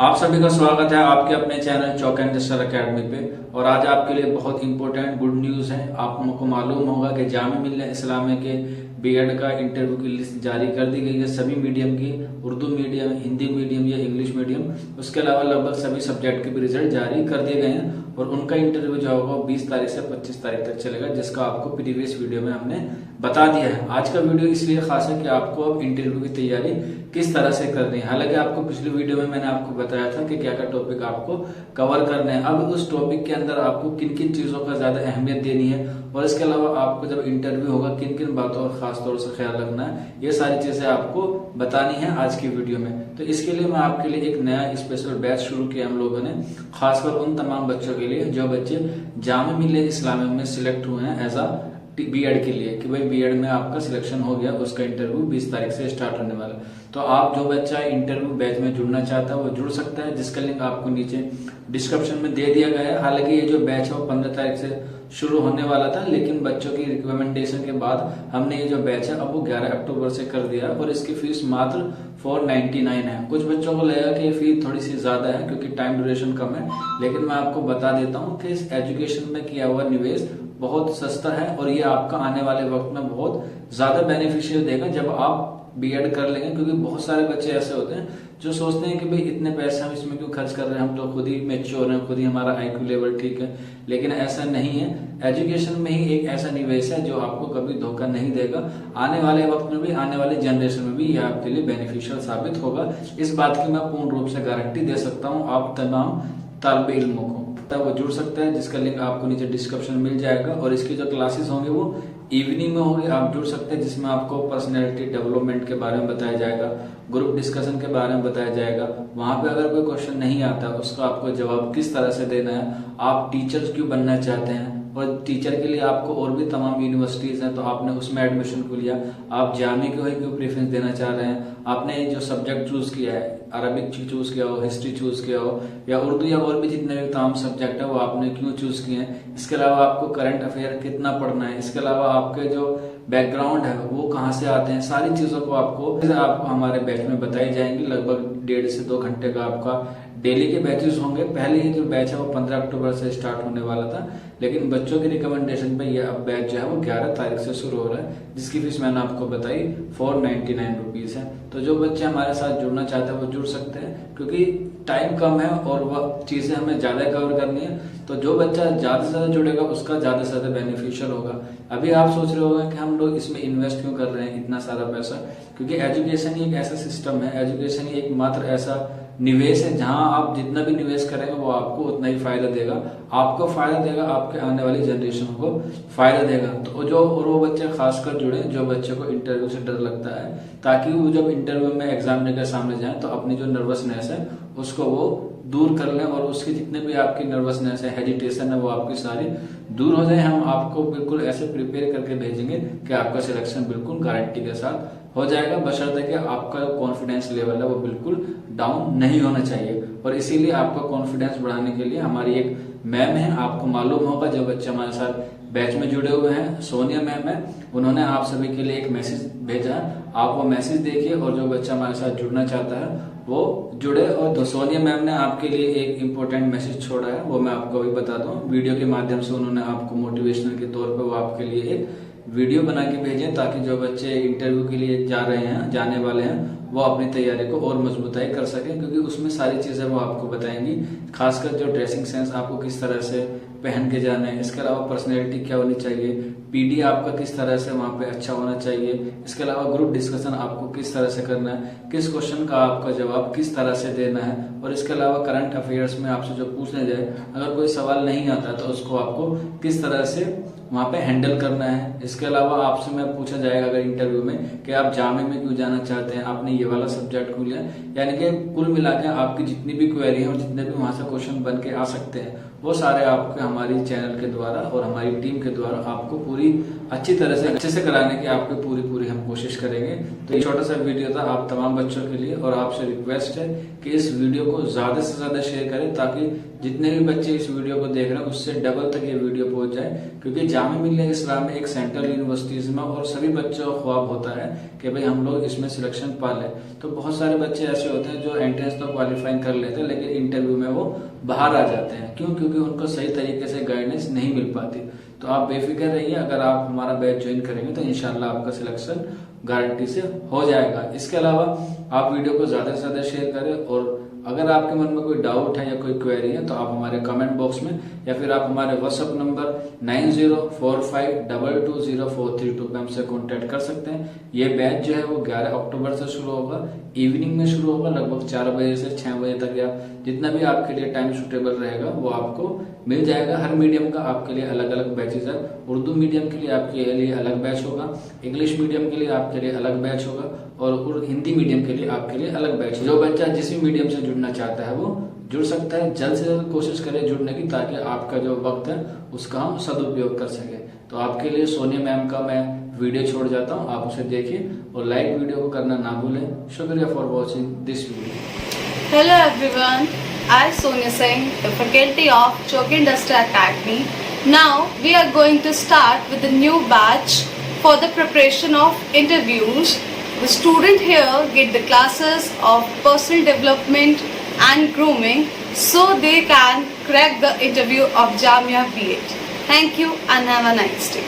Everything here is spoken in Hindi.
आप सभी का स्वागत है आपके अपने channel chalk and Juster academy पे। और आज आपके लिए बहुत इंपॉर्टेंट गुड न्यूज़ है। आपको मालूम होगा कि जामिया मिल्लिया इस्लामिया के B.Ed का इंटरव्यू की लिस्ट जारी कर दी गई है सभी मीडियम की, उर्दू मीडियम, हिंदी मीडियम या इंग्लिश मीडियम। उसके अलावा लगभग सभी सब्जेक्ट के भी रिजल्ट जारी कर दिए गए हैं और उनका इंटरव्यू जो होगा 20 तारीख से 25 तारीख तक चलेगा, जिसका आपको प्रीवियस वीडियो में हमने बता दिया है। आज का वीडियो इसलिए खास है कि आपको अब इंटरव्यू की तैयारी किस तरह से करनी है। हालांकि आपको पिछले वीडियो में मैंने आपको बताया था कि क्या क्या टॉपिक आपको कवर करने हैं। अब उस टॉपिक के अंदर आपको किन किन चीजों का ज्यादा अहमियत देनी है और इसके अलावा आपको जब इंटरव्यू होगा किन किन बातों का खास तौर से ख्याल रखना है, ये सारी चीजें आपको बतानी है आज की वीडियो में। तो इसके लिए मैं आपके लिए एक नया स्पेशल बैच शुरू किया हम लोगों ने, खासकर उन तमाम बच्चों के लिए जो बच्चे जामिया मिल्लिया इस्लामिया में सिलेक्ट हुए हैं एज अ B.Ed के लिए, कि भाई B.Ed में आपका सिलेक्शन हो गया, उसका इंटरव्यू 20 तारीख से स्टार्ट होने वाला है। तो आप जो बच्चा इंटरव्यू बैच में जुड़ना चाहता है वो जुड़ सकता है, जिसका लिंक आपको नीचे डिस्क्रिप्शन में दे दिया गया है। हालांकि ये जो बैच है वो 15 तारीख से शुरू होने वाला था, लेकिन बच्चों की रिकमेंडेशन के बाद हमने ये जो बैच है अब वो 11 अक्टूबर से कर दिया और इसकी फीस मात्र 499 है। कुछ बच्चों को लगेगा कि ये फीस थोड़ी सी ज्यादा है क्योंकि टाइम ड्यूरेशन कम है, लेकिन मैं आपको बता देता हूँ कि इस एजुकेशन में किया हुआ निवेश बहुत सस्ता है और ये आपका आने वाले वक्त में बहुत ज्यादा बेनिफिशियल देगा जब आप B.Ed कर लेंगे। क्योंकि बहुत सारे बच्चे ऐसे होते हैं जो सोचते हैं कि भाई इतने पैसे हम इसमें क्यों खर्च कर रहे हैं, हम तो खुद ही मैच्योर हैं, खुद ही हमारा IQ लेवल ठीक है। लेकिन ऐसा नहीं है। एजुकेशन में ही एक ऐसा निवेश है जो आपको कभी धोखा नहीं देगा। आने वाले वक्त में भी, आने वाले जनरेशन में भी यह आपके लिए बेनिफिशियल साबित होगा। इस बात की मैं पूर्ण रूप से गारंटी दे सकता हूँ आप तमाम तालिब इल्मों को। वो जुड़ सकता है, जिसका लिंक आपको नीचे डिस्क्रिप्शन मिल जाएगा। और इसकी जो क्लासेस होंगे वो इवनिंग में होंगे, आप जुड़ सकते हैं, जिसमें आपको पर्सनैलिटी डेवलपमेंट के बारे में बताया जाएगा, ग्रुप डिस्कशन के बारे में बताया जाएगा। वहां पे अगर कोई क्वेश्चन नहीं आता उसका आपको जवाब किस तरह से देना है, आप टीचर्स क्यों बनना चाहते हैं और टीचर के लिए आपको और भी तमाम यूनिवर्सिटीज हैं तो आपने उसमें एडमिशन को लिया, आप जामिया को ही क्यों प्रेफरेंस देना चाह रहे हैं, आपने जो सब्जेक्ट चूज किया है, अरबिक चूज किया हो, हिस्ट्री चूज किया हो या उर्दू या और भी जितने भी तमाम सब्जेक्ट है वो आपने क्यों चूज किए हैं। इसके अलावा आपको करंट अफेयर कितना पढ़ना है, इसके अलावा आपके जो बैकग्राउंड है वो कहाँ से आते हैं, सारी चीजों को आपको हमारे बैच में बताई जाएंगी। लगभग 1.5 से 2 घंटे का आपका डेली के बैचेस होंगे। पहले ये जो बैच है वो 15 अक्टूबर से स्टार्ट होने वाला था, लेकिन बच्चों की रिकमेंडेशन पे ये अब बैच जो है वो 11 तारीख से शुरू हो रहा है, जिसकी फीस मैंने आपको बताई 499 रुपीज है। तो जो बच्चे हमारे साथ जुड़ना चाहते हैं वो जुड़ सकते हैं, क्योंकि टाइम कम है और वह चीजें हमें ज्यादा कवर करनी है। तो जो बच्चा ज्यादा से ज्यादा जुड़ेगा उसका ज्यादा से ज्यादा बेनिफिशियल होगा। अभी आप सोच रहे होंगे कि हम लोग इसमें इन्वेस्ट क्यों कर रहे हैं इतना सारा पैसा, क्योंकि एजुकेशन ही एक ऐसा सिस्टम है, एजुकेशन ही एकमात्र ऐसा निवेश है जहां आप जितना भी निवेश करेंगे वो आपको उतना ही फायदा देगा, आपको फायदा देगा, आपके आने वाली जनरेशन को फायदा देगा। तो जो और वो बच्चे खासकर जुड़े जो बच्चे को इंटरव्यू से डर लगता है, ताकि वो जब इंटरव्यू में एग्जामिनर के सामने जाए तो अपनी जो नर्वसनेस है उसको वो दूर कर लें और उसकी जितने भी आपकी नर्वसनेस है, हेजिटेशन है, वो आपकी सारी दूर हो जाए। हम आपको बिल्कुल ऐसे प्रिपेयर करके भेजेंगे कि आपका सिलेक्शन बिल्कुल गारंटी के साथ हो जाएगा, बशर्ते कि आपका कॉन्फिडेंस लेवल है वो बिल्कुल डाउन नहीं होना चाहिए। और इसीलिए आपका कॉन्फिडेंस बढ़ाने के लिए हमारी एक मैम है, आपको मालूम होगा जो बच्चे हमारे साथ बैच में जुड़े हुए हैं, सोनिया मैम है, उन्होंने आप सभी के लिए एक मैसेज भेजा है। आप वो मैसेज देखिए और जो बच्चा हमारे साथ जुड़ना चाहता है वो जुड़े। और तो सोनिया मैम ने आपके लिए एक इम्पोर्टेंट मैसेज छोड़ा है, वो मैं आपको अभी बताता हूँ। वीडियो के माध्यम से उन्होंने आपको मोटिवेशनल के तौर पर वो आपके लिए एक वीडियो बना के भेजे, ताकि जो बच्चे इंटरव्यू के लिए जा रहे हैं, जाने वाले हैं, वो अपनी तैयारी को और मजबूताई कर सकें, क्योंकि उसमें सारी चीजें वो आपको बताएंगी। खासकर जो ड्रेसिंग सेंस आपको किस तरह से पहन के जाना है, इसके अलावा पर्सनैलिटी क्या होनी चाहिए, PD आपका किस तरह से वहां पे अच्छा होना चाहिए, इसके अलावा ग्रुप डिस्कशन आपको किस तरह से करना है, किस क्वेश्चन का आपका जवाब किस तरह से देना है, और इसके अलावा करंट अफेयर्स में आपसे जो पूछने जाए अगर कोई सवाल नहीं आता तो उसको आपको किस तरह से वहां पे हैंडल करना है। इसके अलावा आपसे मैं पूछा जाएगा अगर इंटरव्यू में कि आप जामिया में क्यों जाना चाहते हैं, आपने ये वाला सब्जेक्ट क्यों लिया, यानी कि कुल मिलाकर आपकी जितनी भी क्वेरी है और जितने भी वहां से क्वेश्चन बन के आ सकते हैं वो सारे आपके हमारी चैनल के द्वारा और हमारी टीम के द्वारा आपको पूरी अच्छी तरह से अच्छे से कराने की आपको पूरी हम कोशिश करेंगे। तो ये छोटा सा वीडियो था आप तमाम बच्चों के लिए, और आपसे रिक्वेस्ट है कि इस वीडियो को ज्यादा से ज्यादा शेयर करें, ताकि जितने भी बच्चे इस वीडियो को देख रहे हैं उससे डबल तक ये वीडियो पहुंच जाए। क्योंकि जामिया मिल्लिया इस्लामिया एक सेंट्रल यूनिवर्सिटीज में, और सभी बच्चों का ख्वाब होता है कि भाई हम लोग इसमें सिलेक्शन पा लें। तो बहुत सारे बच्चे ऐसे होते हैं जो एंट्रेंस तो क्वालिफाइंग कर लेते हैं, लेकिन इंटरव्यू में वो बाहर आ जाते हैं। क्यों? क्योंकि उनको सही तरीके से गाइडेंस नहीं मिल पाती। तो आप बेफिक्र रहिए, अगर आप हमारा बैच ज्वाइन करेंगे तो इंशाल्लाह आपका सिलेक्शन गारंटी से हो जाएगा। इसके अलावा आप वीडियो को ज्यादा से ज्यादा शेयर करें, और अगर आपके मन में कोई डाउट है या कोई क्वेरी है तो आप हमारे कमेंट बॉक्स में या फिर आप हमारे व्हाट्सएप नंबर 9045220432 पे हमसे कांटेक्ट कर सकते हैं। ये बैच जो है वो 11 अक्टूबर से शुरू होगा, इवनिंग में शुरू होगा, लगभग 4 बजे से 6 बजे तक, या जितना भी आपके लिए टाइम सुटेबल रहेगा वो आपको मिल जाएगा। हर मीडियम का आपके लिए अलग अलग बैचेज है। उर्दू मीडियम के लिए आपके लिए अलग बैच होगा, इंग्लिश मीडियम के लिए आपके लिए अलग बैच होगा, और हिंदी मीडियम के लिए आपके लिए अलग बैच। जो बच्चा जिस भी मीडियम से जुड़ना चाहता है वो जुड़ सकता है। जल्द से जल्द कोशिश करें जुड़ने की, ताकि आपका जो वक्त है उसका हम सदुपयोग कर सके। तो आपके लिए सोनिया मैम का मैं वीडियो छोड़ जाता हूँ, आप उसे देखिए और लाइक वीडियो को करना ना भूलें। शुक्रिया for watching this video. Hello everyone, I Sonia Singh, the faculty of C.A.D Academy. Now we are going to start with a new batch for the preparation of interviews. The student here get the classes of personal development and grooming so they can crack the interview of Jamia B.Ed. Thank you and have a nice day.